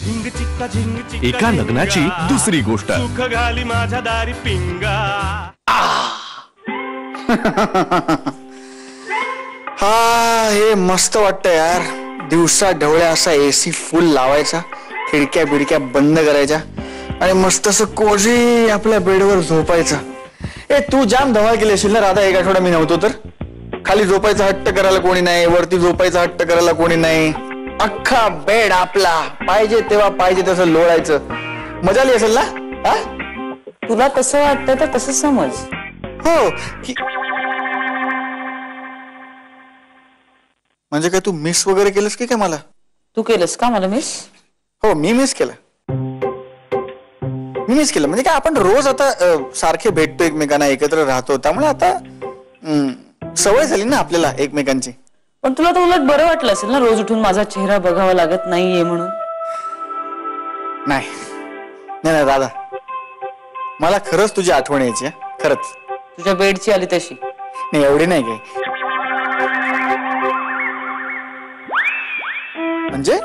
एका लग्नाची दुसरी गोष्ट. सुख घाली माझ्या दारी पिंगा. हा हे मस्त वाटतं यार. दिवसा ढवळ्या असा एसी फुल लावायचा, खिडक्या बिडक्या बंद करायच्या आणि मस्त असं कोजी आपल्या बेडवर झोपायचं. तू जाम धमाल केली असेल ना राधा. एक आठवडा मी नव्हतो तर. खाली झोपायचा हट्ट करायला कोणी नाही, वरती झोपायचा हट्ट करायला कोणी नाही. अख्खा बेड आपला, पाहिजे तेव्हा पाहिजे तसं लोळायचं. मजा आली असेल ना? तुला तसं वाटतं तर तसं समज. हो. म्हणजे काय तू मिस वगैरे केलंस की काय मला? तू केलंस का मला मिस? हो मी मिस केलं. म्हणजे काय आपण रोज आता सारखे भेटतो एकमेकांना, एकत्र राहतो, त्यामुळे आता सवय झाली ना आपल्याला एकमेकांची. पण तुला तर उलट बरं वाटलं असेल ना रोज उठून माझा चेहरा बघावा लागत नाहीये म्हणून. नाही नाही राधा, मला खरंच तुझी आठवण यायची. खरंच. तुझ्या बेडची आली तशी? नाही एवढी नाही काय. म्हणजे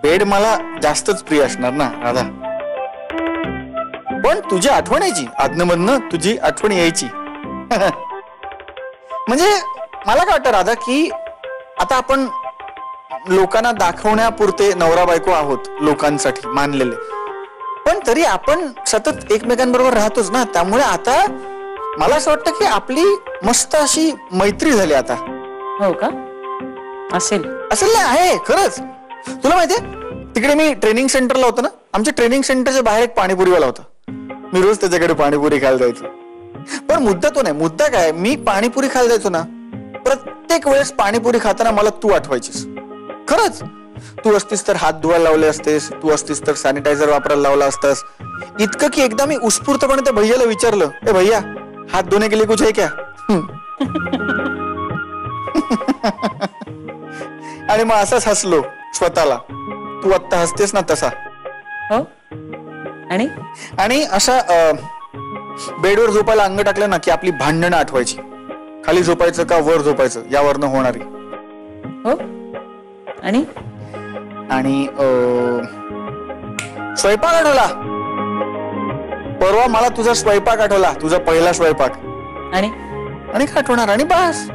बेड मला जास्तच प्रिय असणार ना राधा. पण तुझी आठवण यायची, आदनमधनं तुझी आठवण यायची. म्हणजे मला काय वाटतं राधा की आता आपण लोकांना दाखवण्यापुरते नवरा बायको आहोत, लोकांसाठी मानलेले, पण तरी आपण सतत एकमेकांबरोबर राहतोच ना. त्यामुळे आता मला असं वाटतं की आपली मस्त अशी मैत्री झाली आता. हो का? असेल ना. आहे खरंच. तुला माहितीये तिकडे मी ट्रेनिंग सेंटरला होतो ना, आमच्या ट्रेनिंग सेंटरच्या बाहेर एक पाणीपुरीवाला होता. मी रोज त्याच्याकडे पाणीपुरी खायला जायचो. पण मुद्दा तो नाही. मुद्दा काय, मी पाणीपुरी खायला जायचो ना, प्रत्येक वेळेस पाणीपुरी खाताना मला तू आठवायचीस. खरंच. तू असतीस तर हात धुवायला लावले असतेस, तू असतीस तर सॅनिटायझर वापरायला लावला असतास. इतकं की एकदा मी उत्स्फूर्तपणे त्या भैयाला विचारलं, ए भैया हात धुने के लिए कुछ है क्या? आणि मग असंच हसलो स्वतःला. तू आत्ता हसतेस ना तसा. हो. आणि अशा बेडवर झोपायला अंग टाकलं ना की आपली भांडणं आठवायची. खाली झोपायचं का वर झोपायचं यावरनं होणारी. हो. आणि स्वयंपाक आठवला. परवा मला तुझा स्वयंपाक आठवला, तुझा पहिला स्वयंपाक. आणि काय आठवणार? आणि बस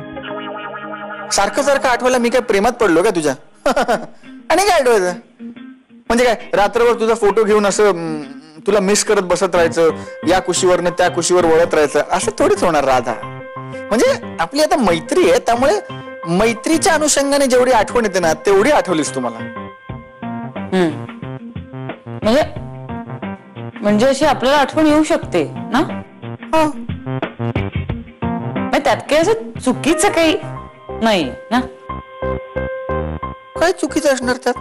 सारखं सारखं आठवलं. मी काय प्रेमात पडलो का तुझ्या? आणि काय आठवायचं? म्हणजे काय रात्रभर तुझा फोटो घेऊन असं तुला मिस करत बसत राहायचं, या कुशीवरनं त्या कुशीवर वळत राहायचं, असं थोडीच होणार राधा. म्हणजे आपली आता मैत्री आहे, त्यामुळे मैत्रीच्या अनुषंगाने जेवढी आठवण येते ना तेवढी आठवलीस तुम्हाला. म्हणजे अशी आपल्याला आठवण येऊ शकते ना? हो. त्यात काही असं चुकीचं काही नाही ना? काय चुकीचं असणार त्यात?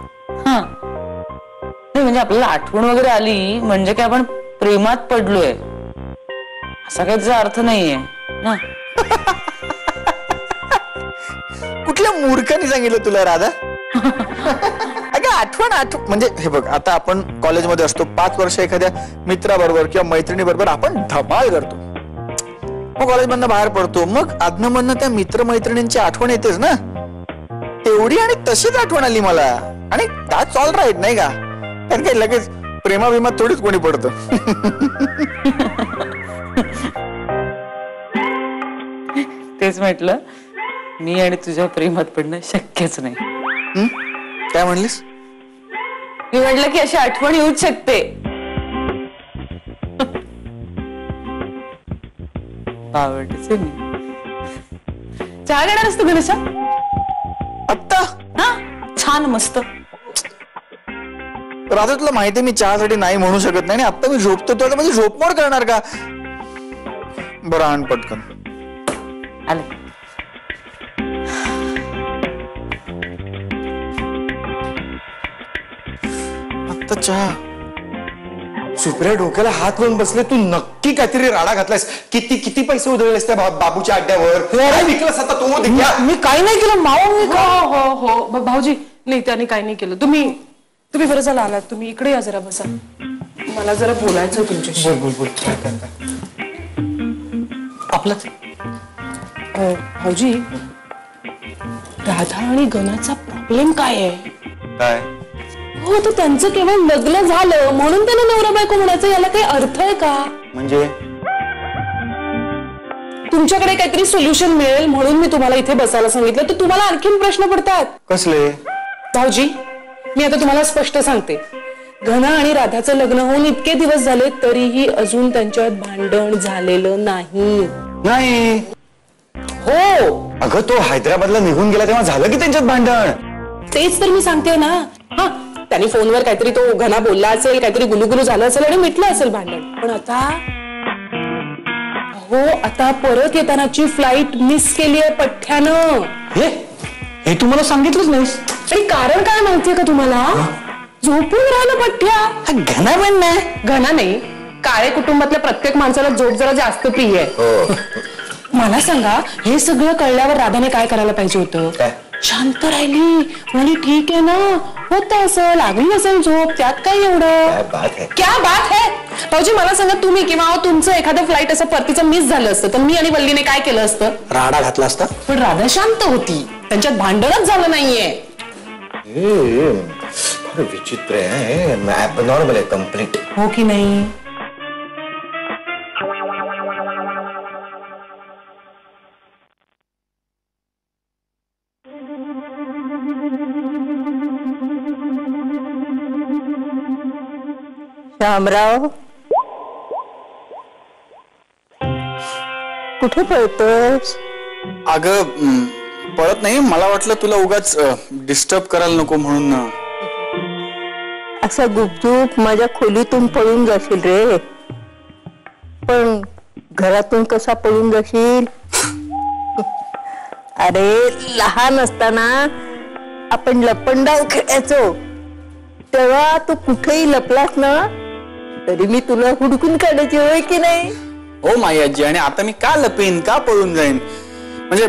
म्हणजे आपल्याला आठवण वगैरे आली म्हणजे काय आपण प्रेमात पडलोय असा काही त्याचा अर्थ नाहीये ना. कुठल्या मूर्खाने सांगितलं तुला राधा? अगं आठवण म्हणजे हे बघ, आता आपण कॉलेजमध्ये असतो, 5 वर्ष एखाद्या मित्राबरोबर किंवा मैत्रिणीबरोबर आपण धमाल करतो. मग कॉलेजमधनं बाहेर पडतो, मग आदनमधनं त्या मित्रमैत्रिणींची आठवण येतेच ना. तेवढी आणि तशीच आठवण आली मला. आणि दॅट्स ऑल राईट नाही का? त्यात काही लगेच प्रेमाभिमात थोडीच कोणी पडतं. तेच म्हटलं, मी आणि तुझ्या प्रेमात पडणं शक्यच नाही. काय म्हणलीस? मी म्हटलं की अशी आठवण येऊच शकते. आवडतेच मी. चहा घेणार असतो गणेशा? आत्ता? हा छान मस्त. राधा तुला माहिती मी चहासाठी नाही म्हणू शकत नाही. आता मी झोपतो तर म्हणजे झोपमोड करणार का? बरं आण पटकन. आले. आता चहा. सुप्रिया डोक्याला हात लावून बसले. तू नक्की काहीतरी राडा घातलायस. किती पैसे उधळलेस त्या बाबूच्या अड्ड्यावर? काय विकलंस आता तू? मी काही नाही केलं माऊ. मी हो भाऊजी, नाही त्याने काही नाही केलं. तुम्ही बरं झाला आलात. तुम्ही इकडे या, जरा बसा. मला जरा बोलायचं तुमच्याशी. बोल. आपलंच भाऊजी, राधा आणि गणाचा प्रॉब्लेम काय आहे? काय? हो, तर त्यांचं केवळ लग्न झालं म्हणून त्यांना नवरा बायको म्हणायचं याला काही अर्थ आहे का? म्हणजे तुमच्याकडे काहीतरी सोल्युशन मिळेल म्हणून मी तुम्हाला इथे बसायला सांगितलं, तर तुम्हाला आणखीन प्रश्न पडतात. कसले? भाऊजी, मी आता तुम्हाला स्पष्ट सांगते, घना आणि राधाचं लग्न होऊन इतके दिवस झाले तरीही अजून त्यांच्यात भांडण झालेलं नाही. नाही. हो, अगं तो हैदराबादला निघून गेला तेव्हा झालं की त्यांच्यात भांडण. तेच तर मी सांगते ना. हा, त्यांनी फोनवर काहीतरी तो घना बोलला असेल, काहीतरी गुलुगुलू झालं असेल आणि मिटलं असेल भांडण. पण आता हो, आता परत येतानाची फ्लाईट मिस केली आहे पठ्ठ्यानं. हे तू मला सांगितलंच नाहीस. आणि कारण काय माहितीये का तुम्हाला? झोपून राहिलं पठ्ठ्या. घना पण नाही. घना नाही, काळे कुटुंबातल्या प्रत्येक माणसाला झोप जरा जास्त प्रिय आहे. मला सांगा, हे सगळं कळल्यावर राधाने काय करायला पाहिजे होतं? शांत राहिली, म्हणाली ठीक आहे ना, होतं असं, लागली असेल झोप, त्यात काय एवढं? क्या बात है. भाऊजी मला सांगा, तुम्ही किंवा तुमचं एखादं फ्लाईट असं परतीचं मिस झालं असतं तर मी आणि वल्लीने काय केलं असतं? राडा घातला असता. पण राधा शांत होती, त्यांच्यात भांडणच झालं नाहीये. विचित्र आहे, नॉर्मल आहे कम्प्लीट. हो की नाही? शामराव, कुठे पळतोस? अगं पळत नाही, मला वाटलं तुला उगाच डिस्टर्ब करायला नको म्हणून. असा गुपचूप माझ्या खोलीतून पळून जाशील रे, पण घरातून कसा पळून जाशील? अरे लहान असताना आपण लपंडाव खेळायचो, तेव्हा तू कुठेही लपलास ना तरी मी तुला हुडकून काढायची, होय की नाही? हो मायाजी, आणि आता मी का लपेन, का पळून जाईन? म्हणजे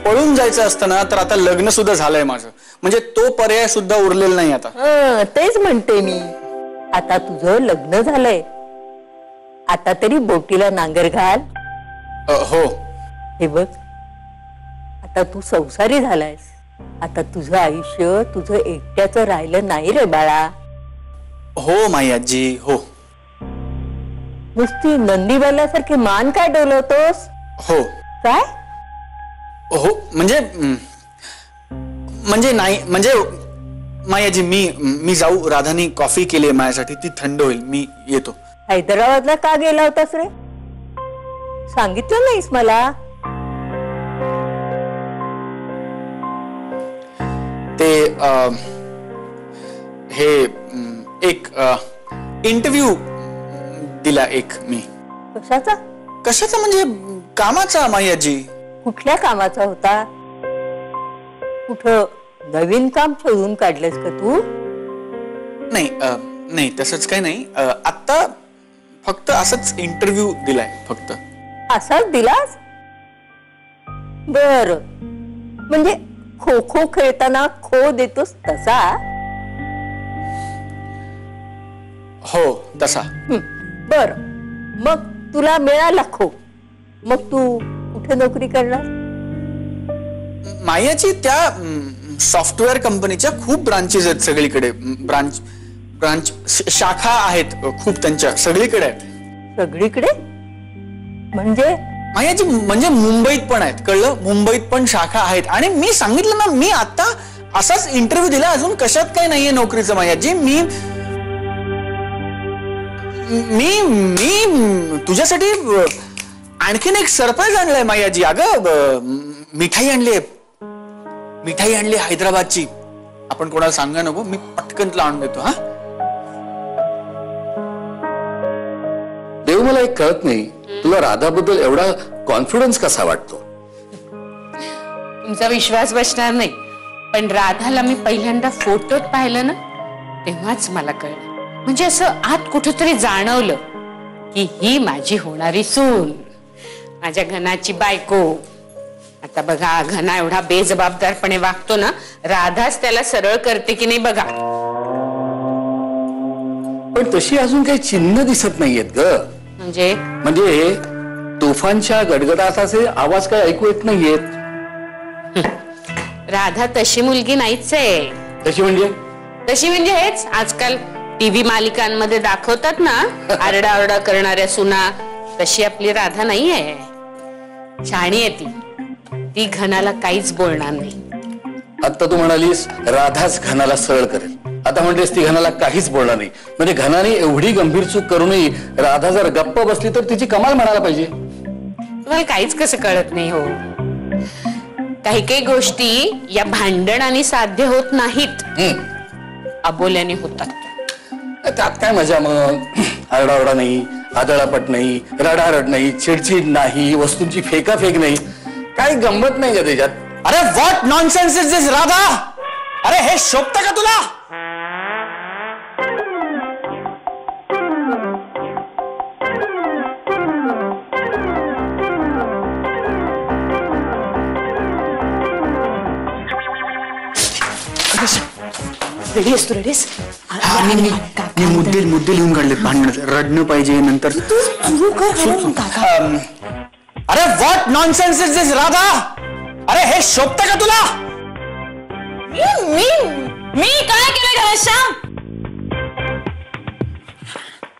पळून जायचं असतं ना तर आता लग्न सुद्धा झालंय माझं, म्हणजे तो पर्याय सुद्धा उरलेला नाही आता. तेच म्हणते मी, आता तुझं लग्न झालंय, आता तरी बोटीला नांगर घाल. हो. हे बघ, आता तू संसारी झालायस, आता तुझं आयुष्य तुझं एकट्याचं राहिलं नाही रे बाळा. हो मायाजी, हो. नुसती नंदीबालासारखी मान काय डोलवतोस? हो. काय? हो म्हणजे नाही, म्हणजे मायाजी मी जाऊ, राधानी कॉफी केली आहे माझ्यासाठी, ती थंड होईल, मी येतो. हैदराबादला का गेला होतास रे? सांगितलं नाहीस मला. ते हे एक इंटरव्ह्यू दिला एक मी. कशाचा? कशाचा म्हणजे कामाचा मायाजी. कुठल्या कामाचा होता? कुठं नवीन काम शोधून काढलंस का तू? नाही नाही, तसंच काही नाही. आता फक्त असंच इंटरव्ह्यू दिलाय फक्त. असाच दिलास? बर, म्हणजे खो खो खेळताना खो देतोस तसा? हो तसा. बर, मग तुला मिळाला खो, मग तू कुठे नोकरी करणार? मायाची त्या सॉफ्टवेअर कंपनीच्या खूप ब्रांचेस आहेत सगळीकडे. ब्रांच शाखा आहेत खूप, त्यांच्या सगळीकडे आहेत. सगळीकडे म्हणजे? मायाजी म्हणजे मुंबईत पण आहेत, कळलं? मुंबईत पण शाखा आहेत. आणि मी सांगितलं ना, मी आता असाच इंटरव्ह्यू दिला, अजून कशात काही नाहीये नोकरीचं मायाजी. मी तुझ्यासाठी आणखीन एक सरप्राईज आणलाय मायाजी. अगं मिठाई आणली हैदराबादची. आपण कोणाला सांगा नको, मी पटकन तुला आणून देतो. हा देव, मला एक कळत नाही, तुला राधाबद्दल एवढा कॉन्फिडन्स कसा वाटतो? तुमचा विश्वास बसणार नाही, पण राधाला मी पहिल्यांदा फोटोत पाहिलं ना तेव्हाच मला कळलं. म्हणजे असं आत कुठेतरी जाणवलं की ही माझी होणारी सून, माझ्या घनाची बायको. आता बघा, घना एवढा बेजबाबदारपणे वागतो ना, राधाच त्याला सरळ करते की नाही बघा. पण तशी अजून काही चिन्ह दिसत नाहीयेत ग. म्हणजे तुफानच्या गडगडाटाचे आवाज काही ऐकू येत नाहीयेत. राधा तशी मुलगी नाहीच आहे. तशी म्हणजे? तशी म्हणजे हेच आजकाल टीव्ही मालिकांमध्ये दाखवतात ना, आरडाओरडा करणाऱ्या सुना, तशी आपली राधा नाहीये. शहाणी आहे ती घनाला काहीच बोलणार नाही. आता तू म्हणालीस राधाच घनाला सरळ करेल, आता म्हणतेस ती घनाला काहीच बोलणार नाही. म्हणजे घनाने एवढी गंभीर चूक करूनही राधा जर गप्प बसली तर तिची कमाल म्हणायला पाहिजे. तुम्हाला काहीच कसं कळत नाही हो. काही काही गोष्टी या भांडणाने साध्य होत नाहीत, अबोल्याने होतात. त्यात काय मजा मग? आरडाओरडा नाही, आदळापट नाही, रडारड नाही, चिडचिड नाही, वस्तूंची फेकाफेक नाही, काही गंमत नाही का त्याच्यात? अरे व्हॉट नॉनसेन्स इज दिस राधा? अरे हे शोभतं का तुला? रेडी असतो रेडीस. मी मुद्दे लिहून काढलेत भांडण रडणं पाहिजे नंतर. अरे व्हॉट नॉनसेन्स इज दिस राधा? अरे हे शोभतं का तुला? मी काय केलं घनश्याम?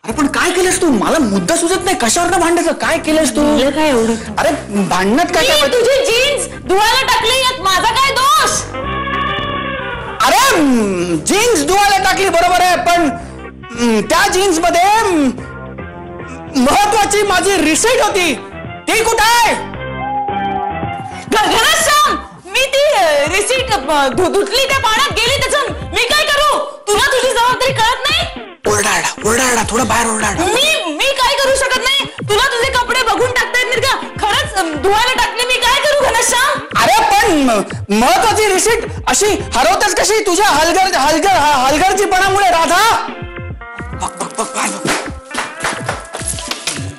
अरे पण काय केलंस तू? मला मुद्दा सुचत नाही. कशावर भांडायचं? काय केलंस तू? काय एवढं? अरे भांडणात काय काय? तुझी जीन्स धुवायला टाकली, यात माझा काय दोष? अरे जीन्स धुवायला टाकली बरोबर आहे, पण त्या जीन्स मध्ये महत्वाची माझी रिसीट होती, ती कुठे आहे? घनश्याम, मी ती रिसीट धुतली त्या पाण्यात गेली, त्याचं मी काय करू? तुला तुझी जबाबदारी कळत नाही? ओरडाडा थोडं बाहेर ओरडाडा. मी काय करू शकत नाही? तुला तुझे कपडे बघून टाकता येत नाही का? खरंच धुवायला टाकले, मी काय करू घनश्याम? अरे पण महत्वाची रिसीट अशी हरवतेस कशी तुझ्या हलगर्जीपणामुळे राधा?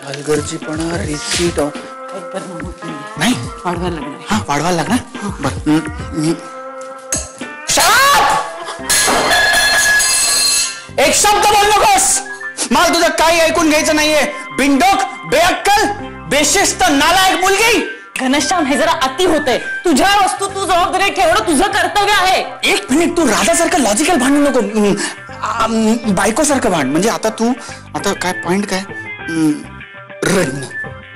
हलगर्जीपणा रिसीट नाही वाढवायला लागणार. हा वाढवायला लागणार. बरं एक शब्द बोल नकोस. मला तुझं काही ऐकून घ्यायचं नाहीये. बिनडोक, बेअक्कल, बेशिस्त, नालायक मुलगी. घनश्याम, हे जरा अति होतंय. तुझ्या वस्तू तू जबाबदारी ठेवणं तुझं कर्तव्य आहे. एक मिनिट, तू राधासारखं लॉजिकल भांडू नको, बायकोसारखं भांड. म्हणजे आता काय पॉइंट काय? रडणं,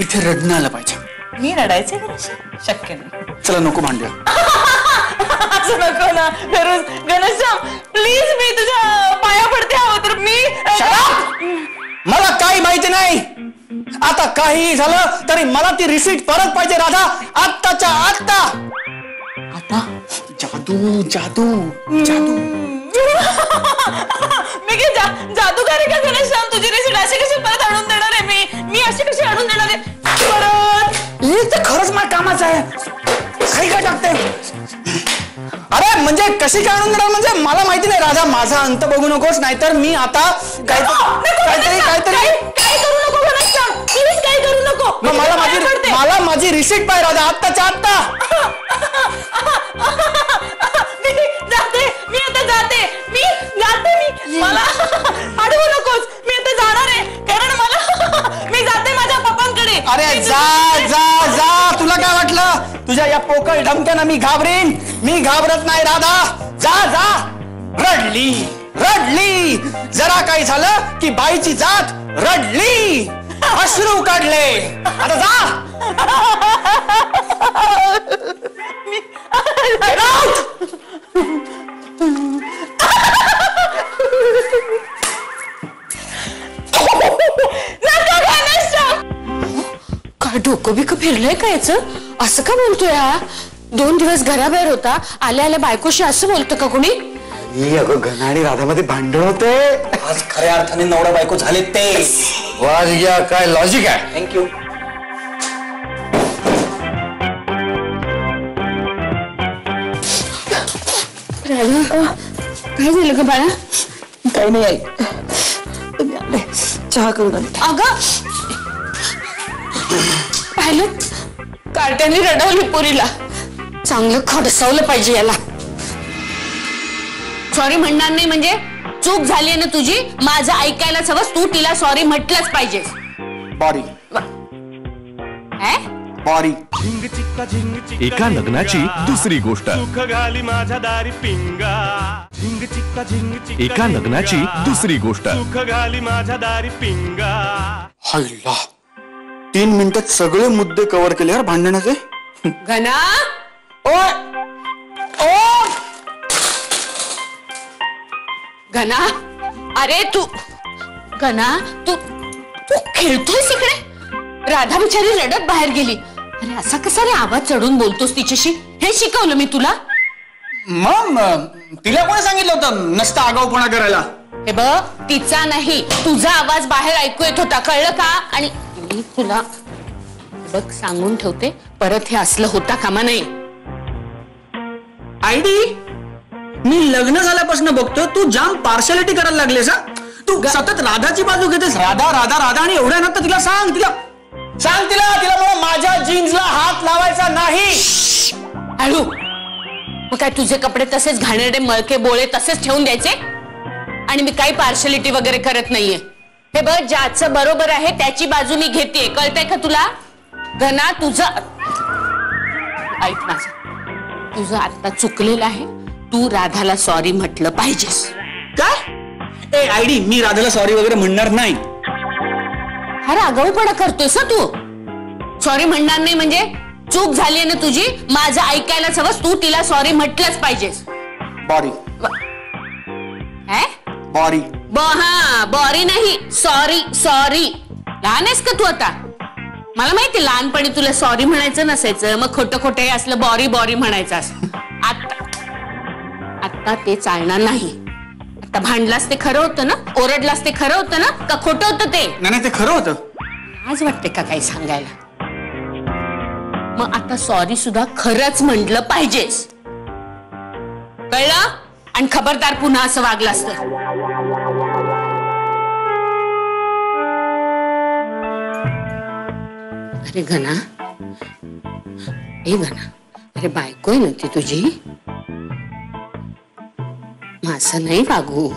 इथे रडणं आलं पाहिजे. मी रडायचे घनश्याम? शक्य नाही. चला नको भांडूया. असं नको ना फिरोज. घनश्याम प्लीज, मी तुझ्या पाया पडते. हवं तर मी मला काही माहिती नाही. आता काही झालं तरी मला ती रिसीट परत पाहिजे राधा, आत्ताच्या आत्ता. आता जादू जादू जादू. मी काय जादूगार आहे का घनश्याम? तुझी रिसीट अशी कशी परत आणून देणार आहे? मी अशी कशी आणून देणार आहे परत? हे तर खरंच माझ्या कामाचं आहे. काही काय टाकते? अरे म्हणजे कशी काय आणून देणार? म्हणजे मला माहिती नाही राधा, माझा अंत बघू नकोस, नाहीतर मी आता काहीतरी काय करू नको घनश्याम, प्लीज काय करू नको. मला माझी रिसीट पाहिजे राधा, आत्ताच्या आत्ता. मी आता जाते. मला अडवू नकोस. मी आता जाणार आहे, कारण मी जाते माझ्या पप्पांकडे. अरे जा जा जा. तुला काय वाटलं तुझ्या या पोकळ धमक्यानं मी घाबरेन? मी घाबरत नाही राधा. जा जा. रडली जरा काही झालं की बाईची जात रडली, अश्रू काढले. आता जा. Get out! काय डोकं बिकं फिरलंय का याचं? असं का बोलतोय हा? 2 दिवस घराबाहेर होता, आल्या आल्या बायकोशी असं बोलतं का कोणी? अगं घन आणि राधामध्ये भांडण होते. आज खऱ्या अर्थाने नवरा बायको झाले ते. वाज घ्या, काय लॉजिक आहे? थँक्यू. काय झालं ग बाळा? काही नाही आई. चहा करून अगं पाहिलं, कार्ट्याने रडवली पोरीला. चांगलं खडसावलं पाहिजे याला. सॉरी म्हणणार नाही म्हणजे? चूक झाली ना तुझी, माझं ऐकायलाच हवं. तू तिला सॉरी म्हटलंच पाहिजे. बॉडी बॉरी. झिंग चिक्का झिंग चिक्का एका लग्नाची दुसरी गोष्ट. सुख घाली माझ्या दारी पिंगा. झिंग चिक्का झिंग चिक्का एका लग्नाची दुसरी गोष्ट. सुख घाली माझ्या दारी पिंगा. हल्ला 3 मिनिटात सगळे मुद्दे कव्हर केले यार भांडणाचे. घना ओय ओ घना, अरे तू घना, तू तू खेळतोयस इकडे? राधा बिचारी रडत बाहेर गेली. अरे असा कसा रे आवाज चढून बोलतोस तिच्याशी? हे शिकवलं मी तुला? मग तिला कोणी सांगितलं होतं नसता आगाऊपणा करायला? हे बघ, तिचा नाही तुझा आवाज बाहेर ऐकू येत होता, कळलं का? आणि मी तुला बघ सांगून ठेवते, परत हे असलं होता कामा नाही. आयडी मी लग्न झाल्यापासून बघतो तू जाम पार्शालिटी करायला लागलेस. तू सतत राधाची बाजू घेतेस. राधा राधा राधा आणि एवढ्या ना तिला सांग तिला मला माझ्या जीन्सला हात लावायचा नाही. हळू. मग काय तुझे कपडे तसेच घाणेरडे मळके बोळे तसेच ठेवून द्यायचे? आणि मी काही पार्शलिटी वगैरे करत नाहीये. हे बघ, ज्याचं बरोबर आहे त्याची बाजू मी घेते, कळतंय का तुला? घना तुझं ऐक माझं, तुझं आता चुकलेलं आहे. तू राधाला सॉरी म्हटलं पाहिजेस. काय? ए आयडी मी राधाला सॉरी वगैरे म्हणणार नाही. अरे आगाऊपणा करतोयस ना तू. सॉरी म्हणणार नाही म्हणजे? चूक झाली ना तुझी, माझं ऐकायलाच हवंस. तू तिला सॉरी म्हटलंच पाहिजेस. बॉरी बॉरी हा बॉरी नाही, सॉरी. सॉरी. लहान आहेस का तू आता? मला माहिती लहानपणी तुला सॉरी म्हणायचं नसायचं, मग खोटं खोटं हे असलं बॉरी बॉरी म्हणायचं असं. आता ते चालणार नाही. आता भांडलास ते खरं होतं ना? ओरडलास ते खरं होतं ना? का खोटं होतं ते? नाही ते खरं होतं. आज वाटते का काही सांगायला? मग आता सॉरी सुद्धा खरंच म्हटलं पाहिजेस, कळलं? आणि खबरदार पुन्हा असं वागलास तर. अरे घना, ए घना, अरे बायको आहे ना ती तुझी, मग असं नाही वागू.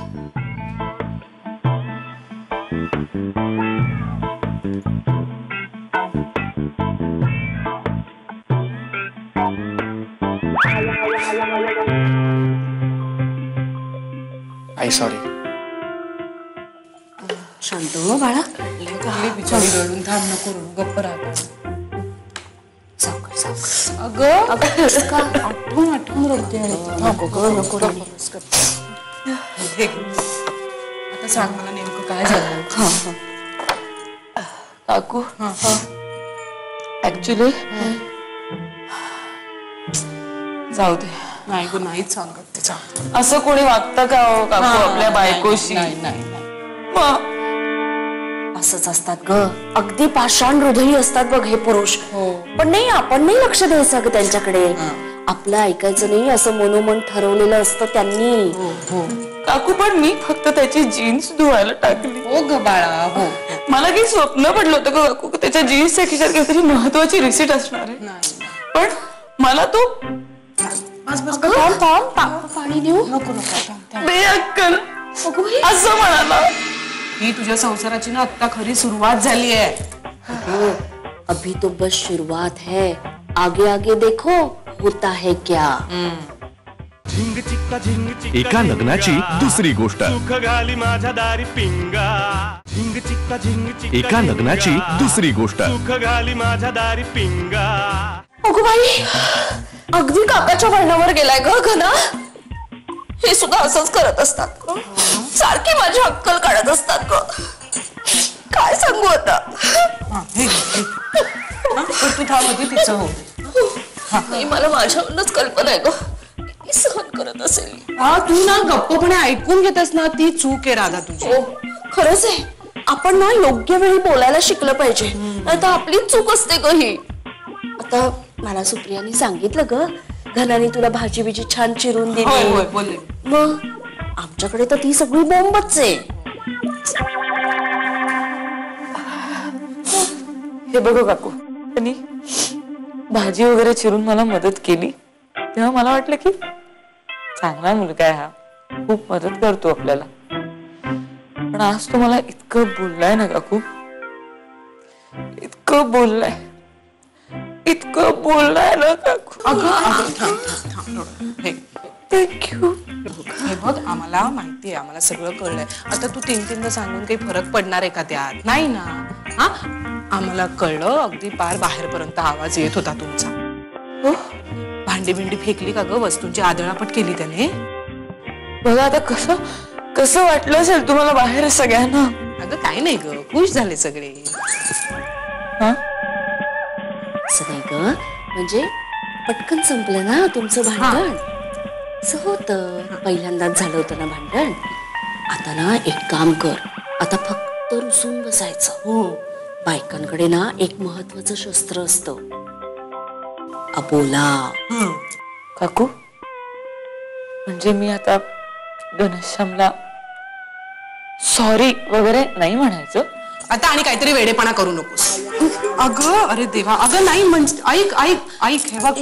I sorry. शांत हो बाळा. बिचारी रडून थांब, नको रडू, गप्प राहा. सावकाश सावकाश. अगं आठवून रडते. नको आता सांग मला नेमकं काय झालं. काकू ऍक्च्युली जाऊ दे. नाही गो, नाहीच सांगत त्याच्या. असं कोणी वागतं का हो काकू आपल्या बायकोशी? नाही. मग असंच असतात ग, अगदी पाषाण हृदयी असतात बघ हे पुरुष. पण नाही, आपण नाही लक्ष द्यायचं ग त्यांच्याकडे. आपलं ऐकायचं नाही असं मनोमन ठरवलेलं असतं त्यांनी. काकू पण मी फक्त त्याची जीन्स धुवायला टाकली. हो ग बाळा, हो. मला काही स्वप्न पडलं होतं ग काकू, त्याच्या जीन्सच्या खिशात काहीतरी महत्वाची रिसीट असणार आहे. पण मला तो पाणी देऊ नको बेअक्कल असं म्हणाला. ही तुझ्या संसाराची ना आता खरी सुरुवात झाली आहे. अभी तो बस शुरुआत है, आगे आगे देखो होता है क्या. झिंग चिक्का झिंग चिक्का एका लग्नाची दुसरी गोष्ट. सुख घाली माझ्या दारी पिंगा. झिंग चिक्का झिंग चिक्का एका लग्नाची दुसरी गोष्ट. सुख घाली माझ्या दारी पिंगा. अगो बाई, अगदी काकाच्या वळणावर गेलाय ग घना. हे सुद्धा असंच करत असतात, सारखी माझी अक्कल काढत असतात ग. काय सांगू आता. तू थांब होती तिचं. हो, मला माझ्यावरूनच कल्पना आहे ग, मी सहन करत असेल. हा तू ना गप्पपणे ऐकून घेतस ना, ती चूक आहे राधा तुझी. हो खरंच आहे. आपण ना योग्य वेळी बोलायला शिकलं पाहिजे, नाहीतर आपलीच चूक असते ग ही. आता मला सुप्रियानी सांगितलं ग, घनाने तुला भाजी बिजी छान चिरून दिली. बोलले. मग आमच्याकडे तर ती सगळी बोंबच आहे. हे बघ काकू, त्यांनी भाजी वगैरे चिरून मला मदत केली तेव्हा मला वाटलं की चांगला मुलगा आहे हा, खूप मदत करतो आपल्याला. पण आज तो मला इतकं बोललाय ना काकू, इतकं बोललाय इतकं बोललाय ना काकू. अगं थांब थोडं. थँक्यू. हे बघ, आम्हाला माहितीये, आम्हाला सगळं कळलंय. आता तू तीनदा सांगून काही फरक पडणार आहे का त्यात? नाही ना. हा, आम्हाला कळलं, अगदी पार बाहेरपर्यंत आवाज येत होता तुमचा. भांडी भिंडी फेकली का ग? वस्तूंची आदळापट केली त्याने? बघा आता कसं वाटलं असेल तुम्हाला बाहेर सगळ्यांना. अगं काही नाही ग, खुश झाले सगळे. असं नाही ग, म्हणजे पटकन संपलं ना तुमचं भांडण. असं होतं, पहिल्यांदाच झालं होतं ना भांडण. आता ना एक काम कर, आता फक्त रुसून बसायचं. हो, बायकांकडे ना एक महत्वाचं शस्त्र असतं, अबोला. काकू म्हणजे मी आता घनश्यामला सॉरी वगैरे नाही म्हणायचं. आता आणि काहीतरी वेडेपणा करू नकोस. अगं अरे देवा, अगं नाही म्हणजे ऐक हे बघ,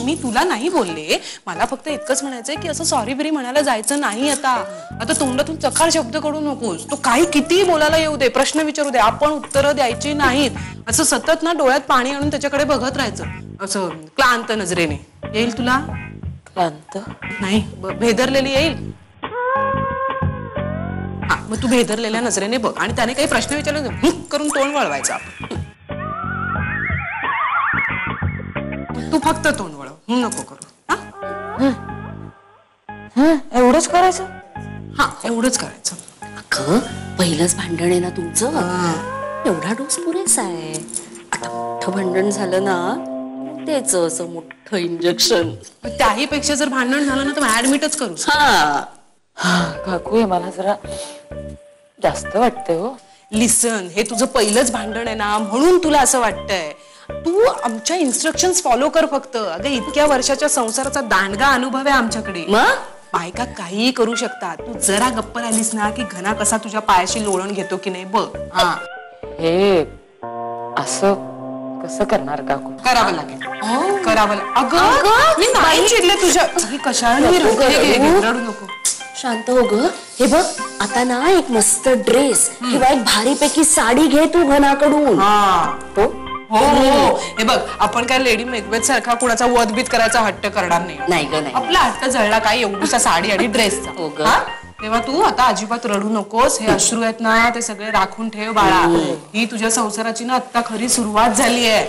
मी तुला नाही बोलले. मला फक्त इतकंच म्हणायचंय की असं सॉरी बिरी म्हणायला जायचं नाही. आता तोंडातून चकार शब्द काढू नकोस. तो काही किती बोलायला येऊ दे, प्रश्न विचारू दे, आपण उत्तरं द्यायची नाहीत. असं सतत ना डोळ्यात पाणी आणून त्याच्याकडे बघत राहायचं, असं क्लांत नजरेने. येईल तुला? क्लांत नाही, भेदरलेली येईल. हा, मग तू भेदरलेल्या नजरेने बघ आणि त्याने काही प्रश्न विचारले करून तोंड वळवायचं आपण. तू फक्त तोंड वळव, नको करू. एवढंच करायचं? हा, एवढंच करायचं. अगं पहिलंच भांडण आहे ना तुमचं, एवढा डोस पुरेसा आहे. आता मोठं भांडण झालं ना, तेच असं मोठं इंजेक्शन. त्याही पेक्षा जर भांडण झालं ना तर ऍडमिटच करू. काकू हे मला जरा जास्त वाटतंय हो. लिसन, हे तुझं पहिलंच भांडण आहे ना, म्हणून तुला असं वाटतंय. तू आमच्या इन्स्ट्रक्शन्स फॉलो कर फक्त. अगं इतक्या वर्षाच्या संसाराचा दांडगा अनुभव आहे आमच्याकडे. बायका काहीही करू शकतात. तू जरा गप्प राहिलीस ना की घना कसा तुझ्या पायाशी लोळण घेतो की नाही बघ. हा, हे असं कसं करणार काकू? करावं लागेल, करावं लागेल. अगं मी नाही चिडले तुझ्या. कशाला रडू नको. शांत हो ग. हे बघ, आता ना एक मस्त ड्रेस किंवा एक भारीपैकी साडी घे तू घनाकडून. हो हो, हे बघ, आपण काय लेडी मेकबेथ सारखा कुणाचा वधबीत करायचा हट्ट करणार नाही. नाही ग नाही. आपला हट्ट जळला काय एवढूसा साडी आणि ड्रेसचा. तेव्हा तू आता अजिबात रडू नकोस. हे अश्रू आहेत ना ते सगळे राखून ठेव बाळा. ही तुझ्या संसाराची ना आता खरी सुरुवात झाली आहे.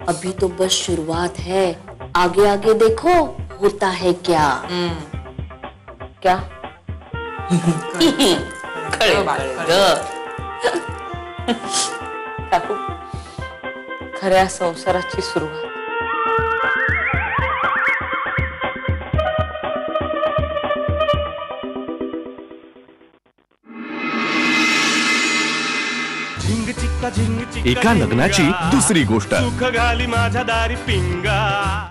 अभी तो बस शुरुआत है, आगे आगे देखो होता है क्या. क्या? काकू खऱ्या संसाराची सुरुवात एका लग्नाची दुसरी गोष्ट. सुख घाली माझ्या दारी पिंगा.